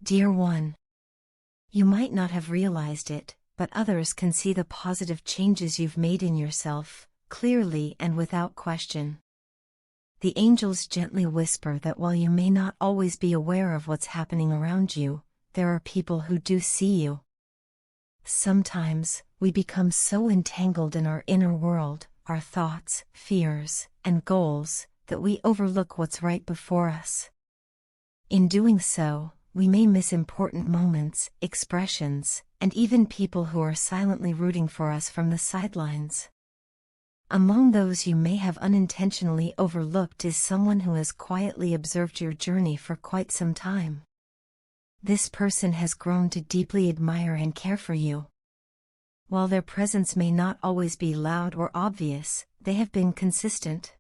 Dear one, you might not have realized it, but others can see the positive changes you've made in yourself, clearly and without question. The angels gently whisper that while you may not always be aware of what's happening around you, there are people who do see you. Sometimes, we become so entangled in our inner world, our thoughts, fears, and goals, that we overlook what's right before us. In doing so, we may miss important moments, expressions, and even people who are silently rooting for us from the sidelines. Among those you may have unintentionally overlooked is someone who has quietly observed your journey for quite some time. This person has grown to deeply admire and care for you. While their presence may not always be loud or obvious, they have been consistent.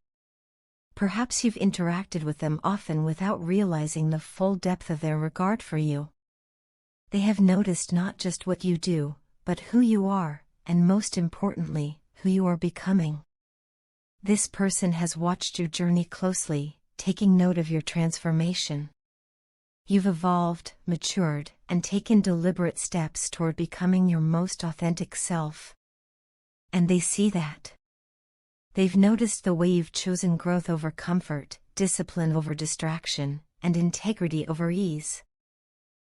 Perhaps you've interacted with them often without realizing the full depth of their regard for you. They have noticed not just what you do, but who you are, and most importantly, who you are becoming. This person has watched your journey closely, taking note of your transformation. You've evolved, matured, and taken deliberate steps toward becoming your most authentic self. And they see that. They've noticed the way you've chosen growth over comfort, discipline over distraction, and integrity over ease.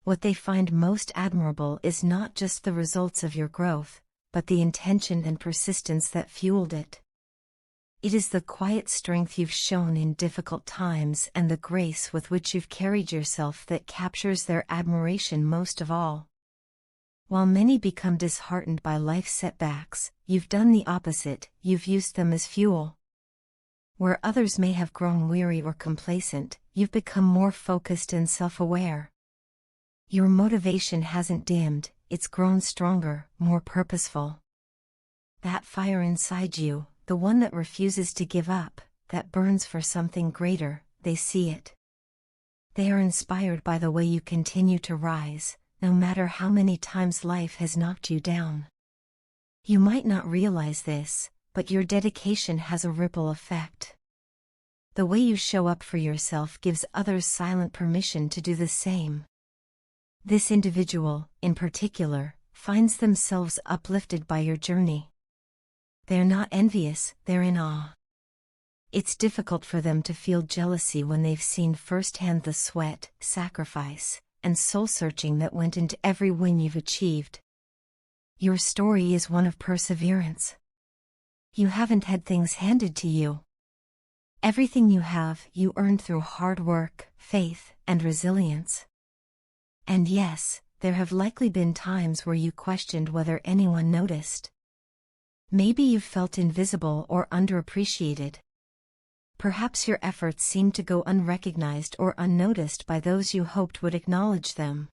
What they find most admirable is not just the results of your growth, but the intention and persistence that fueled it. It is the quiet strength you've shown in difficult times and the grace with which you've carried yourself that captures their admiration most of all. While many become disheartened by life's setbacks, you've done the opposite, you've used them as fuel. Where others may have grown weary or complacent, you've become more focused and self-aware. Your motivation hasn't dimmed, it's grown stronger, more purposeful. That fire inside you, the one that refuses to give up, that burns for something greater, they see it. They are inspired by the way you continue to rise, no matter how many times life has knocked you down. You might not realize this, but your dedication has a ripple effect. The way you show up for yourself gives others silent permission to do the same. This individual, in particular, finds themselves uplifted by your journey. They're not envious, they're in awe. It's difficult for them to feel jealousy when they've seen firsthand the sweat, sacrifice, and soul-searching that went into every win you've achieved. Your story is one of perseverance. You haven't had things handed to you. Everything you have, you earned through hard work, faith, and resilience. And yes, there have likely been times where you questioned whether anyone noticed. Maybe you've felt invisible or underappreciated. Perhaps your efforts seemed to go unrecognized or unnoticed by those you hoped would acknowledge them.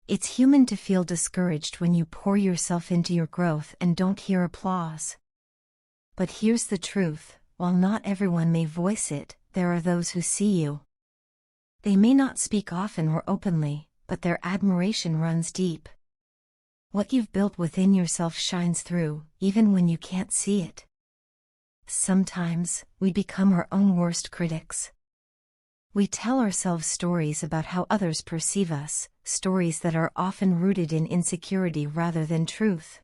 It's human to feel discouraged when you pour yourself into your growth and don't hear applause. But here's the truth, while not everyone may voice it, there are those who see you. They may not speak often or openly, but their admiration runs deep. What you've built within yourself shines through, even when you can't see it. Sometimes, we become our own worst critics. We tell ourselves stories about how others perceive us, stories that are often rooted in insecurity rather than truth.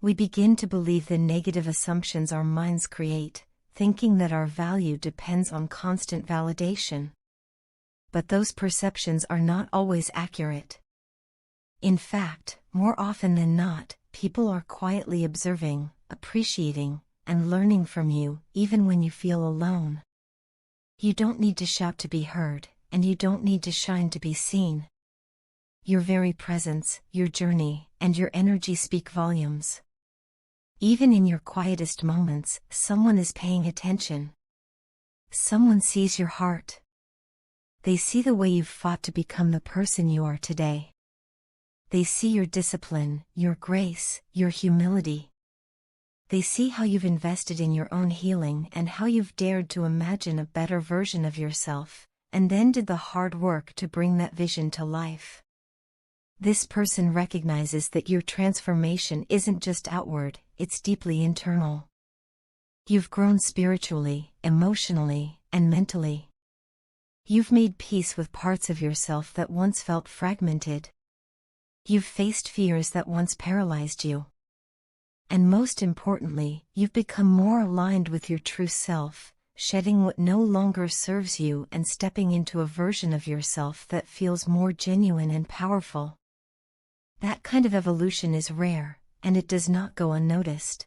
We begin to believe the negative assumptions our minds create, thinking that our value depends on constant validation. But those perceptions are not always accurate. In fact, more often than not, people are quietly observing, appreciating, and learning from you, even when you feel alone. You don't need to shout to be heard, and you don't need to shine to be seen. Your very presence, your journey, and your energy speak volumes. Even in your quietest moments, someone is paying attention. Someone sees your heart. They see the way you've fought to become the person you are today. They see your discipline, your grace, your humility. They see how you've invested in your own healing and how you've dared to imagine a better version of yourself, and then did the hard work to bring that vision to life. This person recognizes that your transformation isn't just outward, it's deeply internal. You've grown spiritually, emotionally, and mentally. You've made peace with parts of yourself that once felt fragmented. You've faced fears that once paralyzed you. And most importantly, you've become more aligned with your true self, shedding what no longer serves you and stepping into a version of yourself that feels more genuine and powerful. That kind of evolution is rare, and it does not go unnoticed.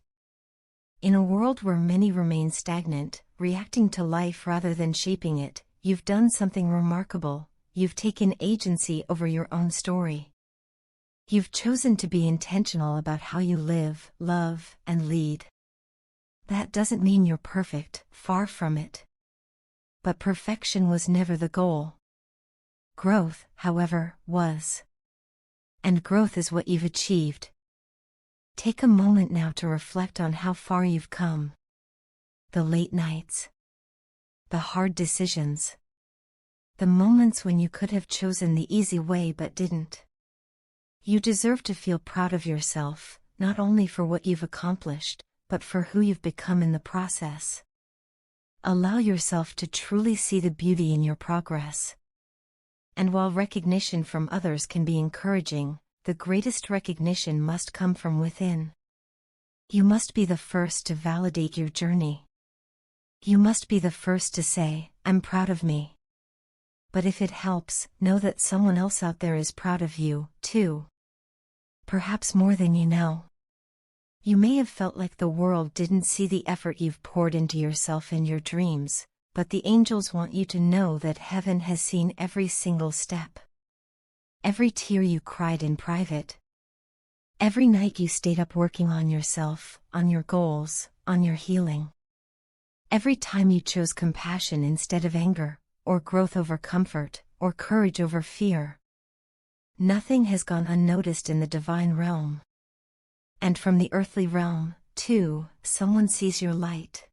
In a world where many remain stagnant, reacting to life rather than shaping it, you've done something remarkable. You've taken agency over your own story. You've chosen to be intentional about how you live, love, and lead. That doesn't mean you're perfect, far from it. But perfection was never the goal. Growth, however, was. And growth is what you've achieved. Take a moment now to reflect on how far you've come. The late nights. The hard decisions. The moments when you could have chosen the easy way but didn't. You deserve to feel proud of yourself, not only for what you've accomplished, but for who you've become in the process. Allow yourself to truly see the beauty in your progress. And while recognition from others can be encouraging, the greatest recognition must come from within. You must be the first to validate your journey. You must be the first to say, "I'm proud of me." But if it helps, know that someone else out there is proud of you, too. Perhaps more than you know. You may have felt like the world didn't see the effort you've poured into yourself and your dreams, but the angels want you to know that heaven has seen every single step. Every tear you cried in private. Every night you stayed up working on yourself, on your goals, on your healing. Every time you chose compassion instead of anger, or growth over comfort, or courage over fear. Nothing has gone unnoticed in the divine realm. And from the earthly realm, too, someone sees your light.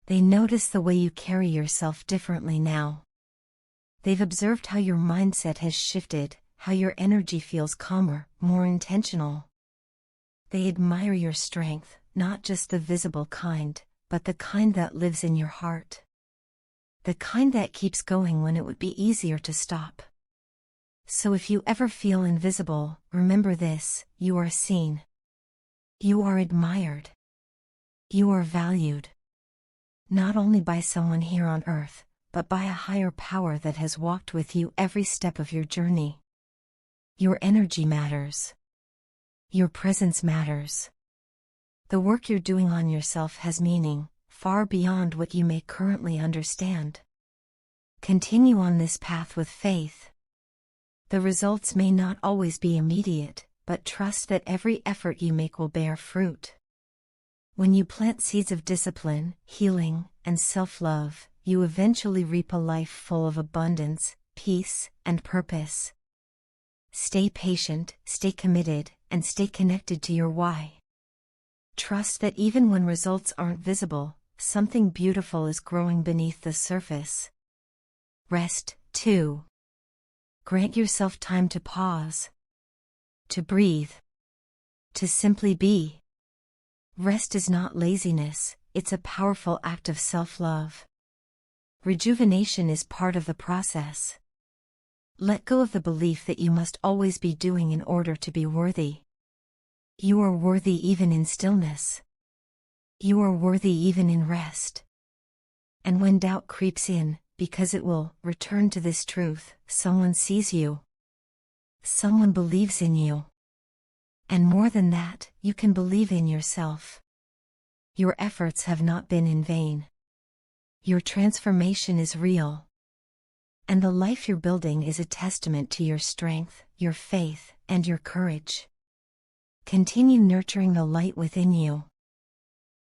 They notice the way you carry yourself differently now. They've observed how your mindset has shifted, how your energy feels calmer, more intentional. They admire your strength, not just the visible kind, but the kind that lives in your heart. The kind that keeps going when it would be easier to stop. So if you ever feel invisible, remember this: you are seen. You are admired. You are valued. Not only by someone here on earth, but by a higher power that has walked with you every step of your journey. Your energy matters. Your presence matters. The work you're doing on yourself has meaning, far beyond what you may currently understand. Continue on this path with faith. The results may not always be immediate, but trust that every effort you make will bear fruit. When you plant seeds of discipline, healing, and self-love, you eventually reap a life full of abundance, peace, and purpose. Stay patient, stay committed, and stay connected to your why. Trust that even when results aren't visible, something beautiful is growing beneath the surface. Rest, too. Grant yourself time to pause. To breathe. To simply be. Rest is not laziness, it's a powerful act of self-love. Rejuvenation is part of the process. Let go of the belief that you must always be doing in order to be worthy. You are worthy even in stillness. You are worthy even in rest. And when doubt creeps in, because it will, return to this truth: someone sees you. Someone believes in you. And more than that, you can believe in yourself. Your efforts have not been in vain. Your transformation is real. And the life you're building is a testament to your strength, your faith, and your courage. Continue nurturing the light within you.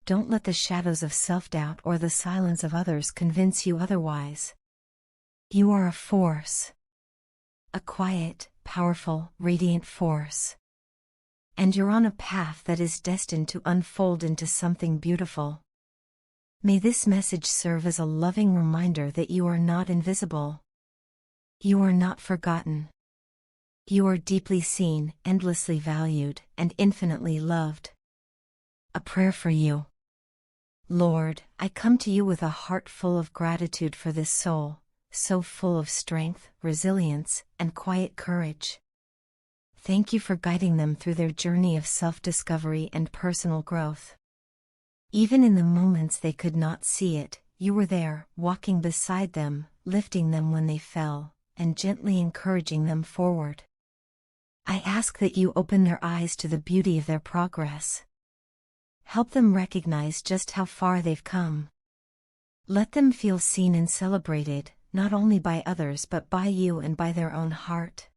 Don't let the shadows of self-doubt or the silence of others convince you otherwise. You are a force. A quiet, powerful, radiant force. And you're on a path that is destined to unfold into something beautiful. May this message serve as a loving reminder that you are not invisible. You are not forgotten. You are deeply seen, endlessly valued, and infinitely loved. A prayer for you. Lord, I come to you with a heart full of gratitude for this soul, so full of strength, resilience, and quiet courage. Thank you for guiding them through their journey of self-discovery and personal growth. Even in the moments they could not see it, you were there, walking beside them, lifting them when they fell, and gently encouraging them forward. I ask that you open their eyes to the beauty of their progress. Help them recognize just how far they've come. Let them feel seen and celebrated, not only by others but by you and by their own heart.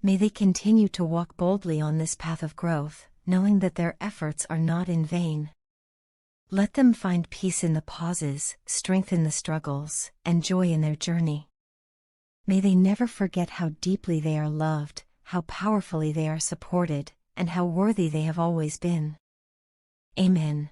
May they continue to walk boldly on this path of growth, knowing that their efforts are not in vain. Let them find peace in the pauses, strength in the struggles, and joy in their journey. May they never forget how deeply they are loved, how powerfully they are supported, and how worthy they have always been. Amen.